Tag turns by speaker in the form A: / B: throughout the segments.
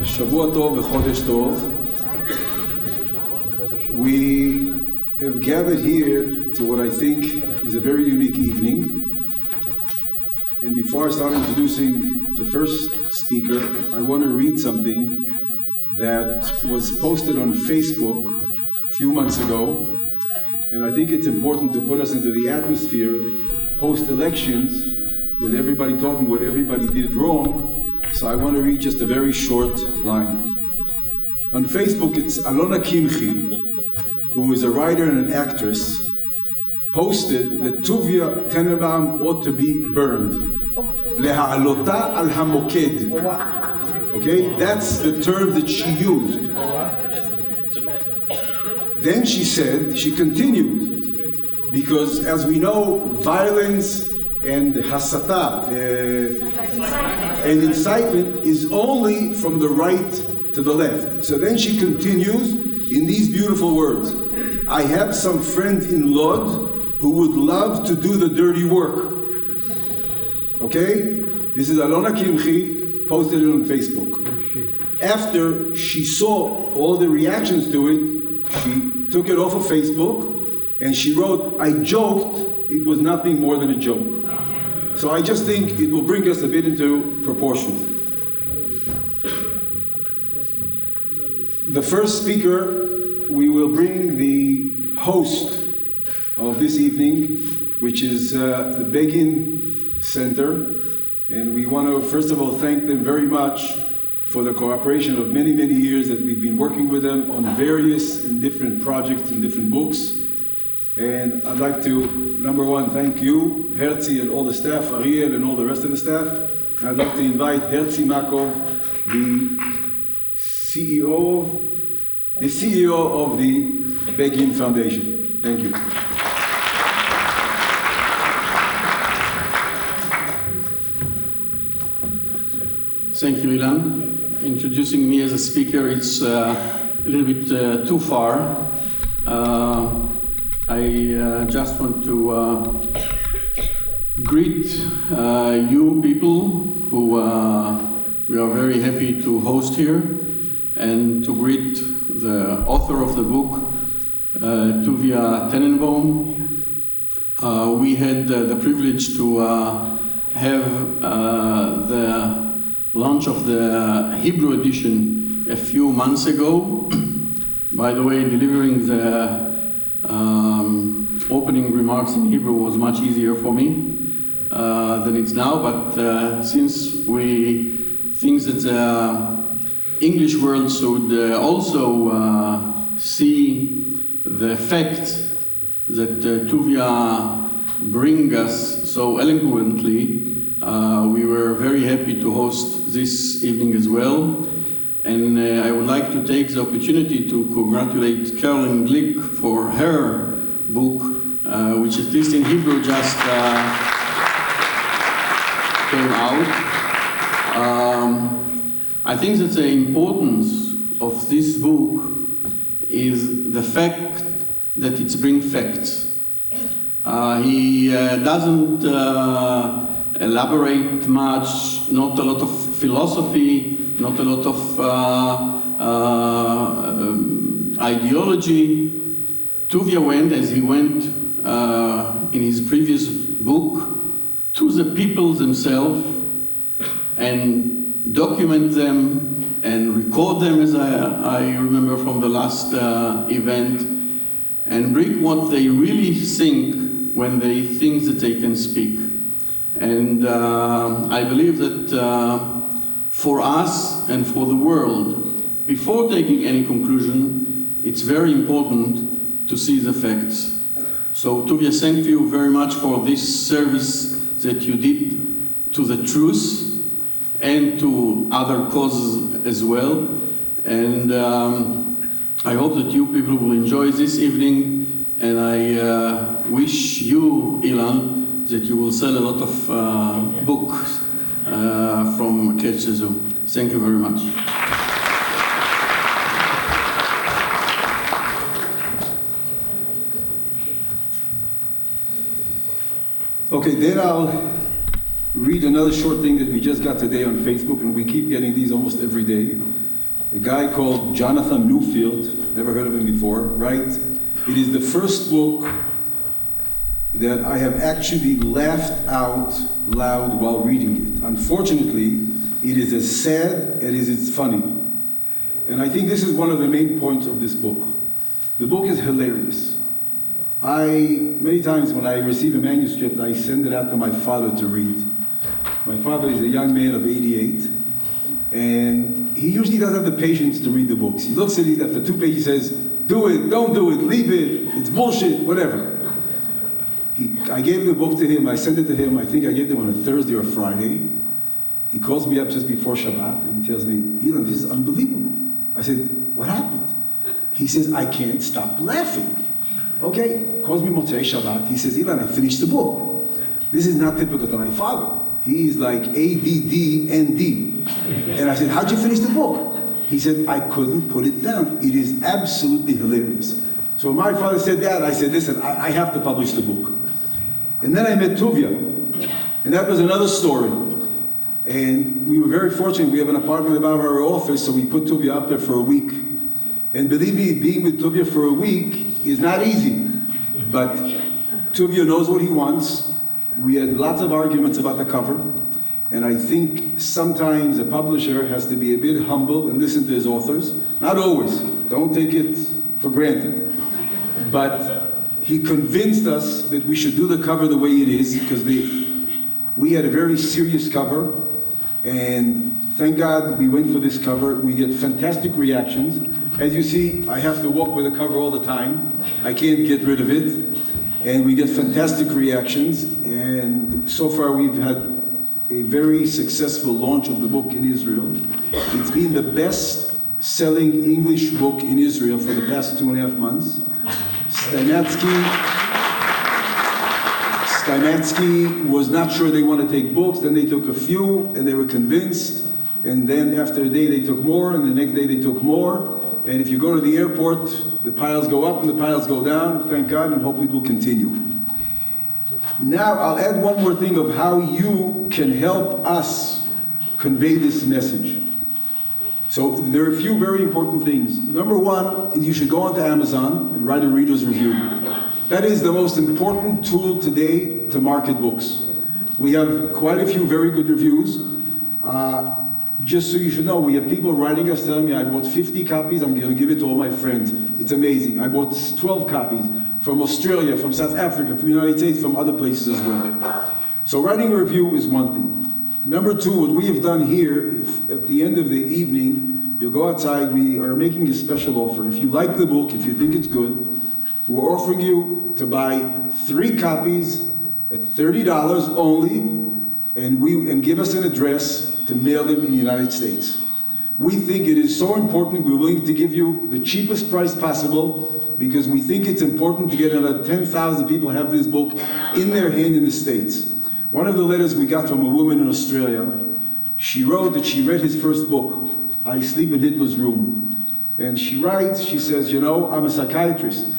A: Shavua Tov v'Chodesh Tov. We have gathered here to what I think is a very unique evening. And before I start introducing the first speaker, I want to read something that was posted on Facebook a few months ago. And I think it's important to put us into the atmosphere post-elections with everybody talking what everybody did wrong. So I want to read just a very short line. On Facebook, it's Alona Kimchi, who is a writer and an actress, posted that Tuvia Tenenbaum ought to be burned. Leha'alota al hamoked. Okay, that's the term that she used. Then she said, she continued, because as we know, violence and hasata and incitement is only from the right to the left. So then she continues in these beautiful words. I have some friends in Lod who would love to do the dirty work. Okay? This is Alona Kimchi, posted it on Facebook. After she saw all the reactions to it, she took it off of Facebook and she wrote, I joked, it was nothing more than a joke. So I just think it will bring us a bit into proportion. The first speaker, we will bring the host of this evening, which is the Begin Center. And we want to, first of all, thank them very much for the cooperation of many, many years that we've been working with them on various and different projects and different books. And I'd like to, number one, thank you, Herzi and all the staff, Ariel and all the rest of the staff. And I'd like to invite Herzi Makov, the CEO of the Begin Foundation. Thank you.
B: Thank you, Ilan. Introducing me as a speaker, it's a little bit too far. I just want to greet you people who we are very happy to host here, and to greet the author of the book, Tuvia Tenenbaum. We had the privilege to have the launch of the Hebrew edition a few months ago. By the way, delivering the opening remarks in Hebrew was much easier for me than it's now, but since we think that the English world should also see the fact that Tuvia bring us so eloquently, we were very happy to host this evening as well. And I would like to take the opportunity to congratulate Carolyn Glick for her book, which at least in Hebrew just came out. I think that the importance of this book is the fact that it brings facts. He doesn't elaborate much, not a lot of philosophy, not a lot of ideology. Tuvia went, as he went in his previous book, to the people themselves and document them and record them, as I remember from the last event, and bring what they really think when they think that they can speak. And I believe that for us and for the world, before taking any conclusion, it's very important to see the facts. So Tuvia, thank you very much for this service that you did to the truth and to other causes as well. And I hope that you people will enjoy this evening, and I wish you, Ilan, that you will sell a lot of books from Catch the Zoo. Thank you very much.
A: Okay, then I'll read another short thing that we just got today on Facebook, and we keep getting these almost every day. a guy called Jonathan Newfield, never heard of him before, right? It is the first book that I have actually laughed out loud while reading it. Unfortunately, it is as sad as it's funny. And I think this is one of the main points of this book. The book is hilarious. Many times when I receive a manuscript, I send it out to my father to read. My father is a young man of 88, and he usually doesn't have the patience to read the books. He looks at it after 2 pages, he says, do it, don't do it, leave it, it's bullshit, whatever. I gave the book to him, I sent it to him, I think I gave it on a Thursday or Friday. He calls me up just before Shabbat, and he tells me, Elon, this is unbelievable. I said, what happened? He says, I can't stop laughing. Okay, calls me Motzei Shabbat, he says, Elon, I finished the book. This is not typical to my father. He's like ADD. And I said, how'd you finish the book? He said, I couldn't put it down. It is absolutely hilarious. So my father said that, I said, listen, I have to publish the book. And then I met Tuvia, and that was another story. And we were very fortunate, we have an apartment above our office, so we put Tuvia up there for a week. And believe me, being with Tuvia for a week is not easy. But Tuvia knows what he wants. We had lots of arguments about the cover. And I think sometimes a publisher has to be a bit humble and listen to his authors. Not always, don't take it for granted. But he convinced us that we should do the cover the way it is, because we had a very serious cover, and thank God we went for this cover. We get fantastic reactions. As you see, I have to walk with the cover all the time. I can't get rid of it. And we get fantastic reactions, and so far we've had a very successful launch of the book in Israel. It's been the best-selling English book in Israel for the past 2.5 months. Steinetsky was not sure they want to take books, then they took a few, and they were convinced, and then after a day they took more, and the next day they took more, and if you go to the airport, the piles go up and the piles go down, thank God, and hopefully it will continue. Now I'll add one more thing of how you can help us convey this message. So there are a few very important things. Number one, you should go onto Amazon and write a reader's review. That is the most important tool today to market books. We have quite a few very good reviews. Just so you should know, we have people writing us telling me, I bought 50 copies, I'm going to give it to all my friends. It's amazing. I bought 12 copies from Australia, from South Africa, from the United States, from other places as well. So writing a review is one thing. Number two, what we have done here, if at the end of the evening, you'll go outside, we are making a special offer. If you like the book, if you think it's good, we're offering you to buy 3 copies at $30 only, and give us an address to mail them in the United States. We think it is so important, we're willing to give you the cheapest price possible, because we think it's important to get another 10,000 people have this book in their hand in the States. One of the letters we got from a woman in Australia, she wrote that she read his first book, I Sleep in Hitler's Room. And she writes, she says, you know, I'm a psychiatrist.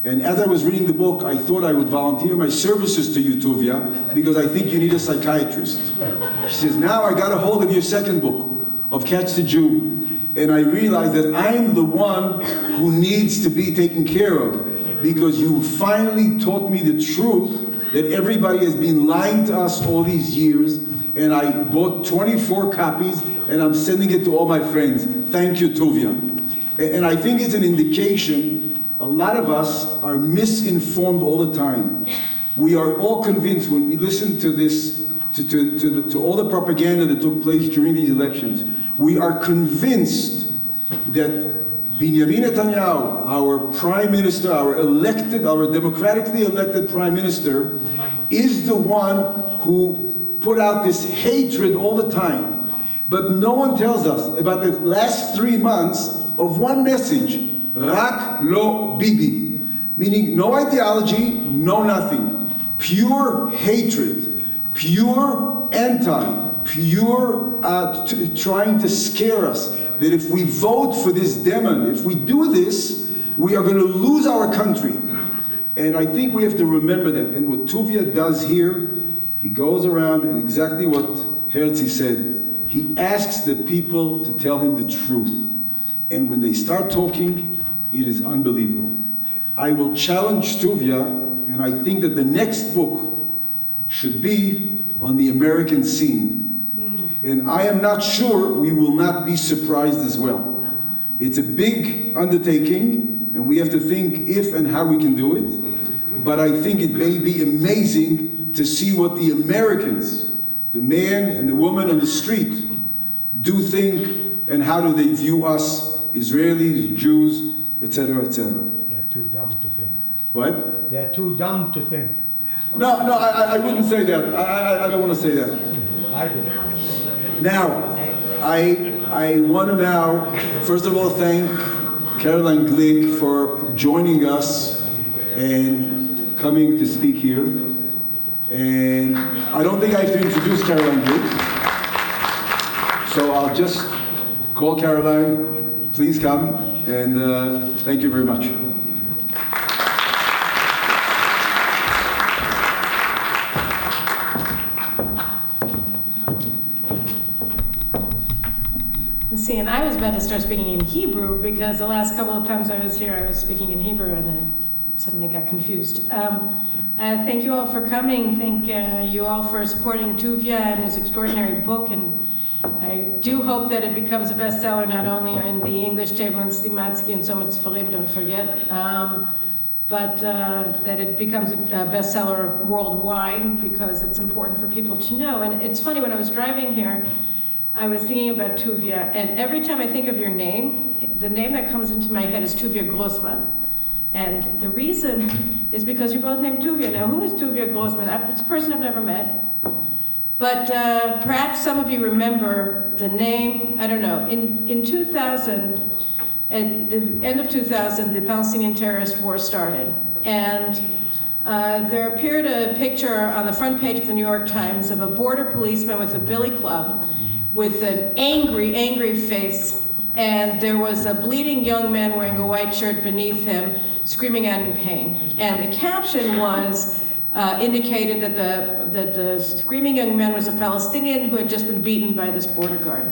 A: And as I was reading the book, I thought I would volunteer my services to you, Tuvia, because I think you need a psychiatrist. She says, now I got a hold of your second book, of Catch the Jew, and I realized that I'm the one who needs to be taken care of, because you finally taught me the truth that everybody has been lying to us all these years, and I bought 24 copies, and I'm sending it to all my friends. Thank you, Tuvia. And I think it's an indication a lot of us are misinformed all the time. We are all convinced when we listen to this, to all the propaganda that took place during these elections, we are convinced that Benjamin Netanyahu, our prime minister, our democratically elected prime minister, is the one who put out this hatred all the time. But no one tells us about the last 3 months of one message, Rak lo Bibi, meaning no ideology, no nothing. Pure hatred, pure pure trying to scare us that if we vote for this demon, if we do this, we are going to lose our country. And I think we have to remember that. And what Tuvia does here, he goes around and exactly what Herzi said, he asks the people to tell him the truth. and when they start talking, it is unbelievable. I will challenge Tuvia, and I think that the next book should be on the American scene. And I am not sure we will not be surprised as well. It's a big undertaking, and we have to think if and how we can do it. But I think it may be amazing to see what the Americans, the man and the woman on the street, do think, and how do they view us, Israelis, Jews, etc., etc.
C: They're too dumb to think.
A: What?
C: They're too dumb to think.
A: No, I wouldn't say that. I don't want to say that.
C: I do.
A: Now, I want to now, first of all, thank Caroline Glick for joining us and coming to speak here. And I don't think I have to introduce Caroline Glick. So I'll just call Caroline. Please come, and thank you very much.
D: See, and I was about to start speaking in Hebrew because the last couple of times I was here, I was speaking in Hebrew and I suddenly got confused. Thank you all for coming. Thank you all for supporting Tuvia and his extraordinary book. And I do hope that it becomes a bestseller, not only in the English table in Stimatsky and so much Falim, don't forget, but that it becomes a bestseller worldwide because it's important for people to know. And it's funny, when I was driving here, I was thinking about Tuvia, and every time I think of your name, the name that comes into my head is Tuvia Grossman. And the reason is because you're both named Tuvia. Now, who is Tuvia Grossman? It's a person I've never met. But perhaps some of you remember the name, I don't know. In 2000, at the end of 2000, the Palestinian terrorist war started. And there appeared a picture on the front page of the New York Times of a border policeman with a billy club, with an angry, angry face, and there was a bleeding young man wearing a white shirt beneath him, screaming out in pain. And the caption was, indicated that the screaming young man was a Palestinian who had just been beaten by this border guard.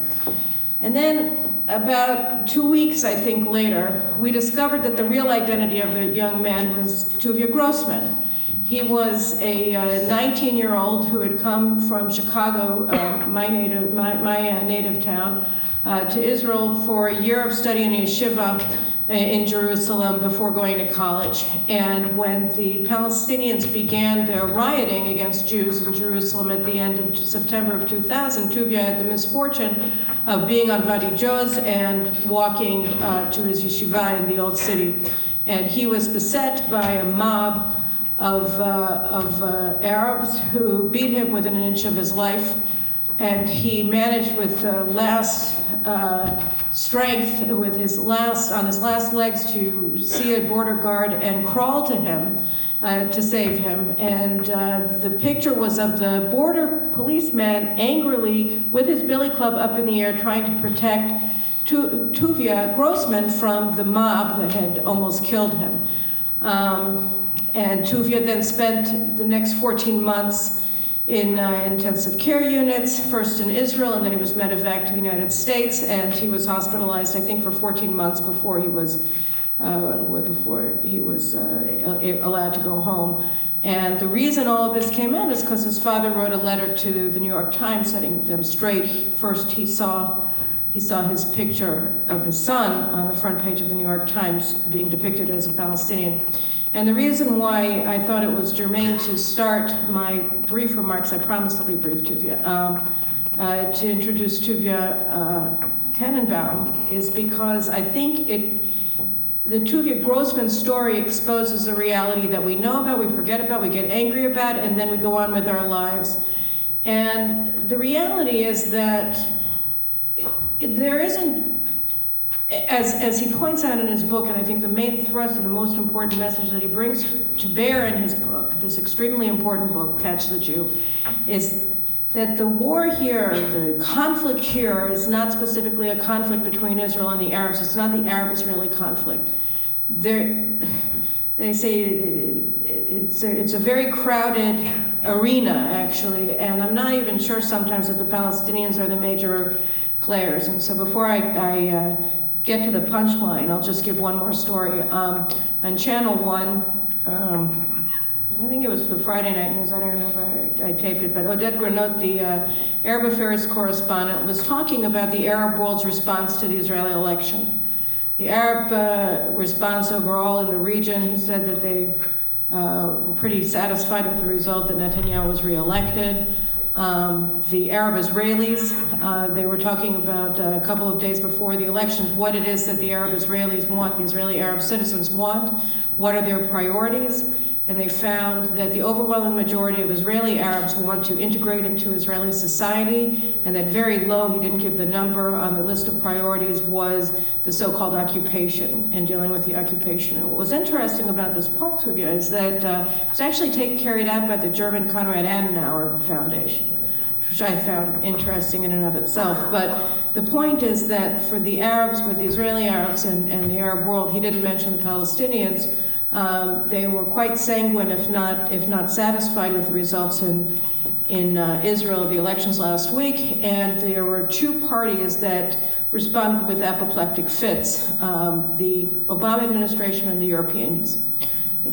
D: And then, about 2 weeks, I think, later, we discovered that the real identity of the young man was Tuvia Grossman. He was a 19-year-old who had come from Chicago, my native town, to Israel for a year of study in yeshiva in Jerusalem before going to college. And when the Palestinians began their rioting against Jews in Jerusalem at the end of September of 2000, Tuvia had the misfortune of being on Vadi Joz and walking to his yeshiva in the old city. And he was beset by a mob of Arabs who beat him within an inch of his life, and he managed with last strength, with his last legs, to see a border guard and crawl to him to save him. And the picture was of the border policeman angrily with his billy club up in the air trying to protect Tuvia Grossman from the mob that had almost killed him. And Tuvia then spent the next 14 months in intensive care units, first in Israel, and then he was medevaced to the United States, and he was hospitalized, I think, for 14 months before he was allowed to go home. And the reason all of this came out is because his father wrote a letter to the New York Times setting them straight. First, he saw his picture of his son on the front page of the New York Times being depicted as a Palestinian. And the reason why I thought it was germane to start my brief remarks, I promise they'll be brief, Tuvia, to introduce Tuvia Tenenbaum, is because I think the Tuvia Grossman story exposes a reality that we know about, we forget about, we get angry about, and then we go on with our lives. And the reality is that there isn't, as he points out in his book, and I think the main thrust and the most important message that he brings to bear in his book, this extremely important book, Catch the Jew, is that the war here, the conflict here, is not specifically a conflict between Israel and the Arabs. It's not the Arab-Israeli conflict. They say it's a very crowded arena, actually, and I'm not even sure sometimes that the Palestinians are the major players. And so before I get to the punchline, I'll just give one more story. On Channel 1, I think it was the Friday night news, I don't remember, I taped it, but Odette Granot, the Arab Affairs correspondent, was talking about the Arab world's response to the Israeli election. The Arab response overall in the region, he said that they were pretty satisfied with the result that Netanyahu was reelected. The Arab Israelis, they were talking about a couple of days before the elections, what it is that the Arab Israelis want, the Israeli Arab citizens want, what are their priorities, and they found that the overwhelming majority of Israeli Arabs want to integrate into Israeli society, and that very low, he didn't give the number, on the list of priorities was the so-called occupation and dealing with the occupation. And what was interesting about this pulse review is that it was actually carried out by the German Konrad Adenauer Foundation, which I found interesting in and of itself. But the point is that for the Arabs, with the Israeli Arabs and the Arab world, he didn't mention the Palestinians, they were quite sanguine, if not satisfied with the results in Israel of the elections last week. And there were two parties that responded with apoplectic fits, the Obama administration and the Europeans.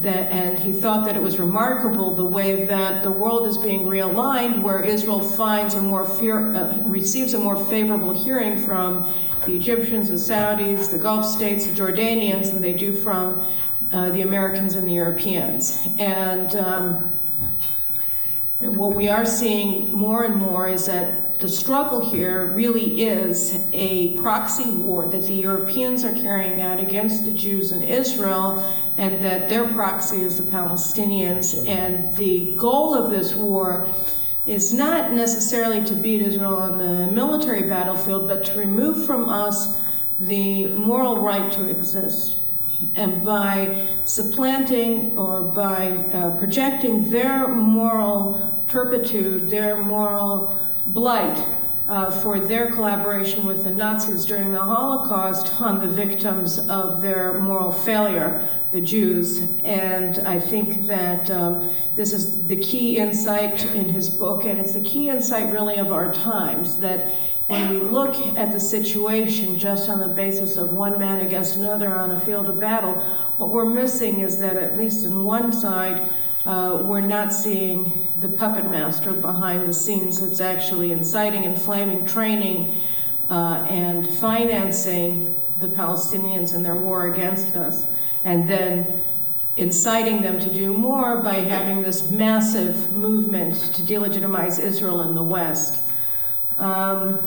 D: And he thought that it was remarkable the way that the world is being realigned, where Israel finds receives a more favorable hearing from the Egyptians, the Saudis, the Gulf states, the Jordanians, than they do from the Americans and the Europeans. And what we are seeing more and more is that the struggle here really is a proxy war that the Europeans are carrying out against the Jews in Israel, and that their proxy is the Palestinians. And the goal of this war is not necessarily to beat Israel on the military battlefield, but to remove from us the moral right to exist. And by supplanting or by projecting their moral turpitude, their moral blight for their collaboration with the Nazis during the Holocaust on the victims of their moral failure, the Jews. And I think that this is the key insight in his book, and it's the key insight really of our times, that when we look at the situation just on the basis of one man against another on a field of battle, what we're missing is that at least on one side, we're not seeing the puppet master behind the scenes that's actually inciting, inflaming, training, and financing the Palestinians in their war against us, and then inciting them to do more by having this massive movement to delegitimize Israel in the West. I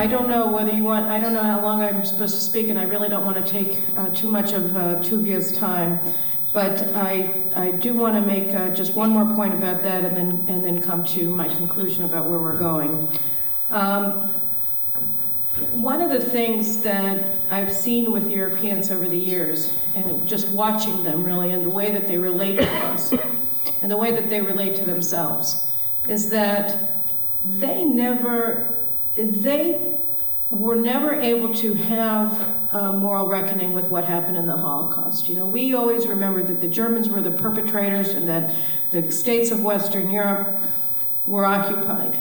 D: don't know whether you want, I don't know how long I'm supposed to speak, and I really don't want to take too much of Tuvia's time, but I do want to make just one more point about that, and then come to my conclusion about where we're going. One of the things that I've seen with Europeans over the years, and just watching them really, and the way that they relate to us, and the way that they relate to themselves, is that they were never able to have a moral reckoning with what happened in the Holocaust. You know, we always remember that the Germans were the perpetrators and that the states of Western Europe were occupied.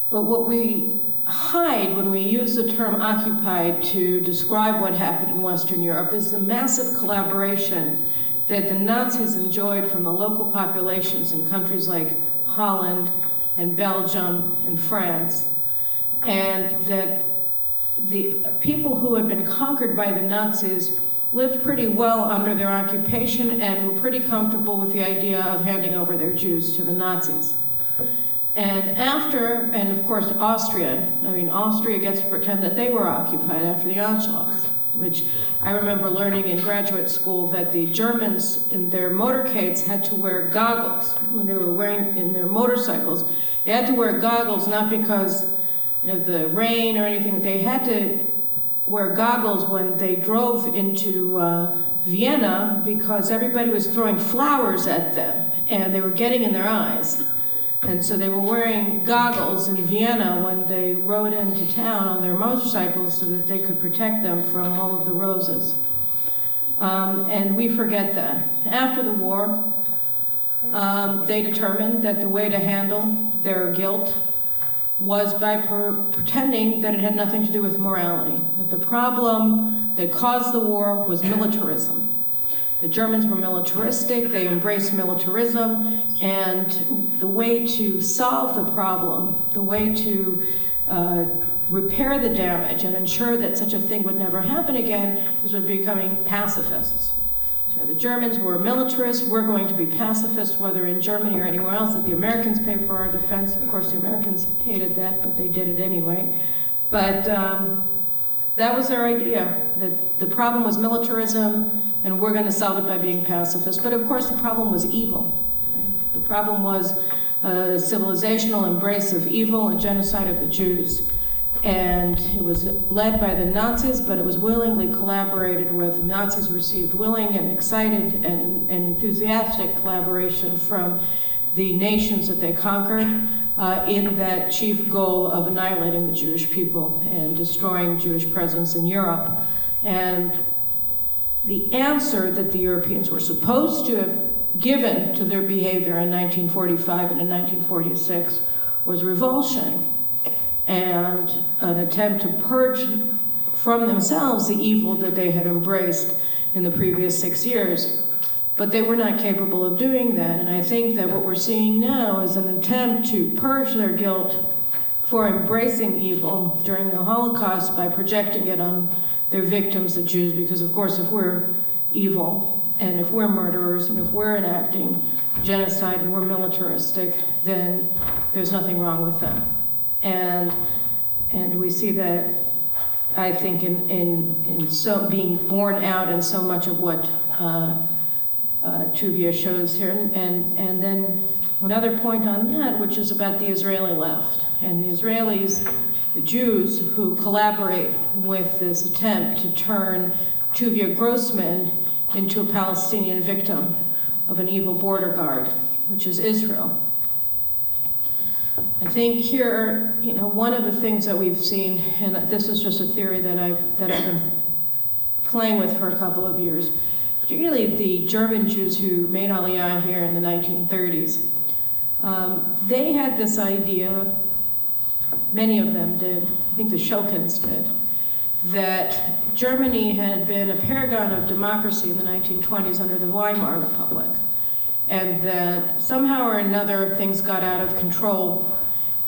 D: But what we hide when we use the term occupied to describe what happened in Western Europe is the massive collaboration that the Nazis enjoyed from the local populations in countries like Holland and Belgium and France, and that the people who had been conquered by the Nazis lived pretty well under their occupation and were pretty comfortable with the idea of handing over their Jews to the Nazis. And of course Austria gets to pretend that they were occupied after the Anschluss, which I remember learning in graduate school that the Germans in their motorcades had to wear goggles when they were wearing in their motorcycles. They had to wear goggles not because of the rain or anything. They had to wear goggles when they drove into Vienna because everybody was throwing flowers at them and they were getting in their eyes. And so they were wearing goggles in Vienna when they rode into town on their motorcycles so that they could protect them from all of the roses. And we forget that. After the war, they determined that the way to handle their guilt was by pretending that it had nothing to do with morality, that the problem that caused the war was militarism. The Germans were militaristic, they embraced militarism, and the way to solve the problem, the way to repair the damage and ensure that such a thing would never happen again is by becoming pacifists. So the Germans were militarists, we're going to be pacifists, whether in Germany or anywhere else, that the Americans pay for our defense. Of course, the Americans hated that, but they did it anyway. But that was their idea, that the problem was militarism, and we're going to solve it by being pacifists. But of course, the problem was evil. Right? The problem was a civilizational embrace of evil and genocide of the Jews. And it was led by the Nazis, but it was willingly collaborated with. The Nazis received willing and excited and enthusiastic collaboration from the nations that they conquered in that chief goal of annihilating the Jewish people and destroying Jewish presence in Europe. And the answer that the Europeans were supposed to have given to their behavior in 1945 and in 1946 was revulsion and an attempt to purge from themselves the evil that they had embraced in the previous 6 years. But they were not capable of doing that, and I think that what we're seeing now is an attempt to purge their guilt for embracing evil during the Holocaust by projecting it on their victims, the Jews, because of course if we're evil, and if we're murderers, and if we're enacting genocide and we're militaristic, then there's nothing wrong with them. And we see that, I think, in so being borne out in so much of what Tuvia shows here. And then another point on that, which is about the Israeli left. And the Israelis, the Jews, who collaborate with this attempt to turn Tuvia Grossman into a Palestinian victim of an evil border guard, which is Israel. I think here, one of the things that we've seen, and this is just a theory that I've been playing with for a couple of years, particularly the German Jews who made Aliyah here in the 1930s. They had this idea, many of them did, I think the Shokins did, that Germany had been a paragon of democracy in the 1920s under the Weimar Republic, and that somehow or another things got out of control,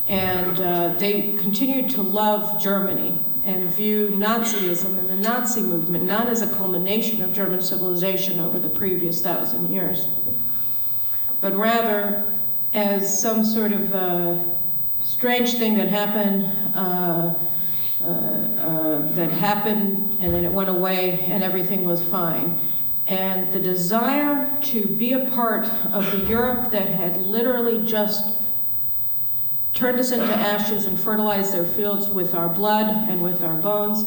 D: and they continued to love Germany and view Nazism and the Nazi movement not as a culmination of German civilization over the previous 1,000 years, but rather as some sort of strange thing that happened and then it went away and everything was fine. And the desire to be a part of the Europe that had literally just turned us into ashes and fertilized their fields with our blood and with our bones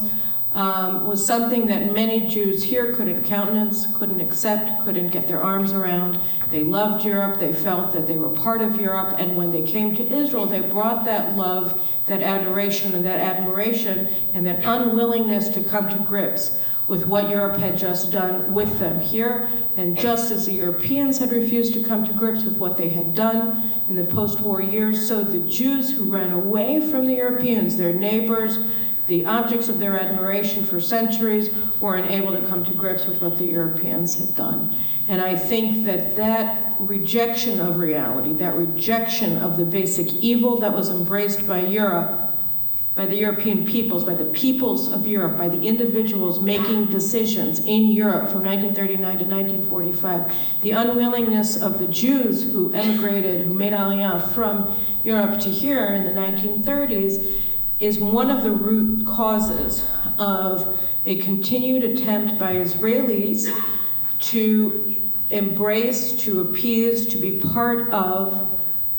D: was something that many Jews here couldn't countenance, couldn't accept, couldn't get their arms around. They loved Europe, they felt that they were part of Europe, and when they came to Israel, they brought that love, that adoration, and that admiration, and that unwillingness to come to grips with what Europe had just done with them here. And just as the Europeans had refused to come to grips with what they had done in the post-war years, so the Jews who ran away from the Europeans, their neighbors, the objects of their admiration for centuries, were unable to come to grips with what the Europeans had done. And I think that that rejection of reality, that rejection of the basic evil that was embraced by Europe, by the European peoples, by the peoples of Europe, by the individuals making decisions in Europe from 1939 to 1945, the unwillingness of the Jews who emigrated, who made Aliyah from Europe to here in the 1930s, is one of the root causes of a continued attempt by Israelis to embrace, to appease, to be part of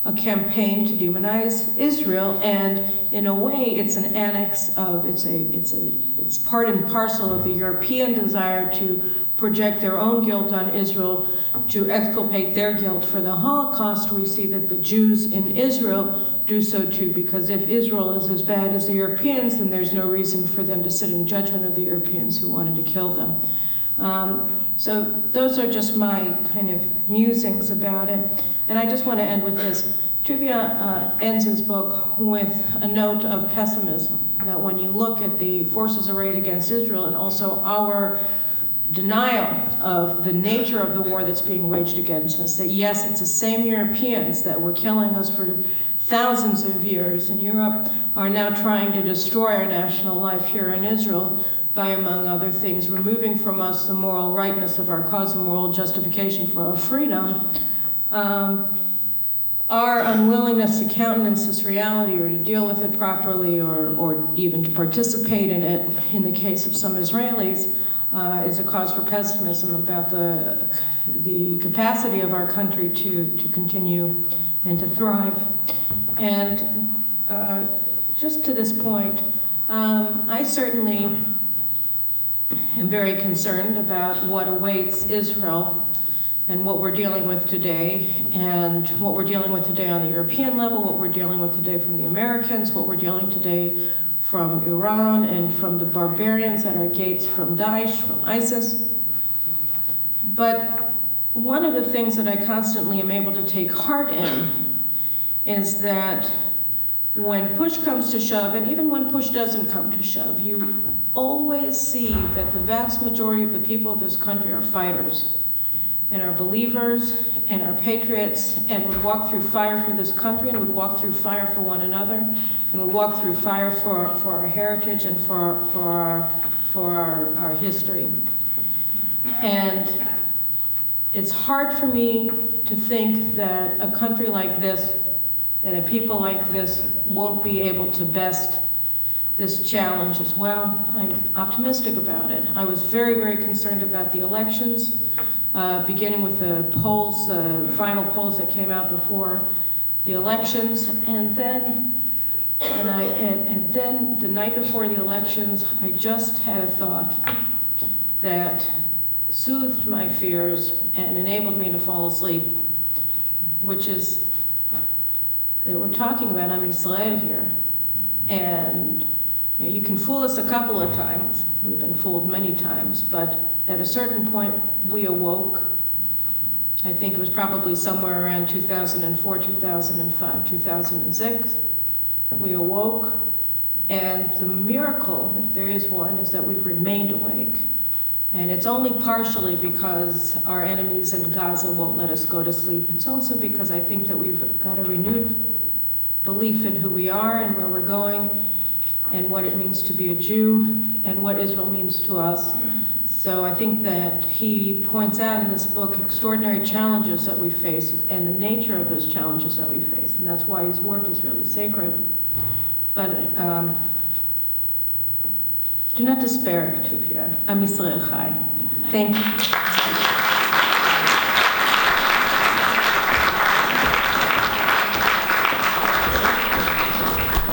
D: a campaign to demonize Israel. And in a way, it's an annex of, it's part and parcel of the European desire to project their own guilt on Israel, to exculpate their guilt for the Holocaust. We see that the Jews in Israel do so too, because if Israel is as bad as the Europeans, then there's no reason for them to sit in judgment of the Europeans who wanted to kill them. So those are just my kind of musings about it. And I just want to end with this. Tuvia ends his book with a note of pessimism, that when you look at the forces arrayed against Israel and also our denial of the nature of the war that's being waged against us, that yes, it's the same Europeans that were killing us for thousands of years in Europe are now trying to destroy our national life here in Israel by, among other things, removing from us the moral rightness of our cause and moral justification for our freedom. Our unwillingness to countenance this reality or to deal with it properly or even to participate in it, in the case of some Israelis, is a cause for pessimism about the capacity of our country to continue and to thrive. And just to this point, I certainly am very concerned about what awaits Israel and what we're dealing with today, and what we're dealing with today on the European level, what we're dealing with today from the Americans, what we're dealing today from Iran and from the barbarians at our gates, from Daesh, from ISIS. But one of the things that I constantly am able to take heart in is that when push comes to shove, and even when push doesn't come to shove, you always see that the vast majority of the people of this country are fighters and are believers and are patriots and would walk through fire for this country and would walk through fire for one another and would walk through fire for our heritage and for our history. And it's hard for me to think that a country like this, that a people like this won't be able to best this challenge as well. I'm optimistic about it. I was very, very concerned about the elections, beginning with the polls, the final polls that came out before the elections, and then the night before the elections, I just had a thought that soothed my fears and enabled me to fall asleep, which is that we're talking about Am Yisrael here, and you can fool us a couple of times. We've been fooled many times, but at a certain point, we awoke. I think it was probably somewhere around 2004, 2005, 2006. We awoke, and the miracle, if there is one, is that we've remained awake. And it's only partially because our enemies in Gaza won't let us go to sleep. It's also because I think that we've got a renewed belief in who we are and where we're going and what it means to be a Jew and what Israel means to us. So I think that he points out in this book extraordinary challenges that we face and the nature of those challenges that we face, and that's why his work is really sacred. But do not despair, Tuvia. Am Yisrael Chai. Thank you.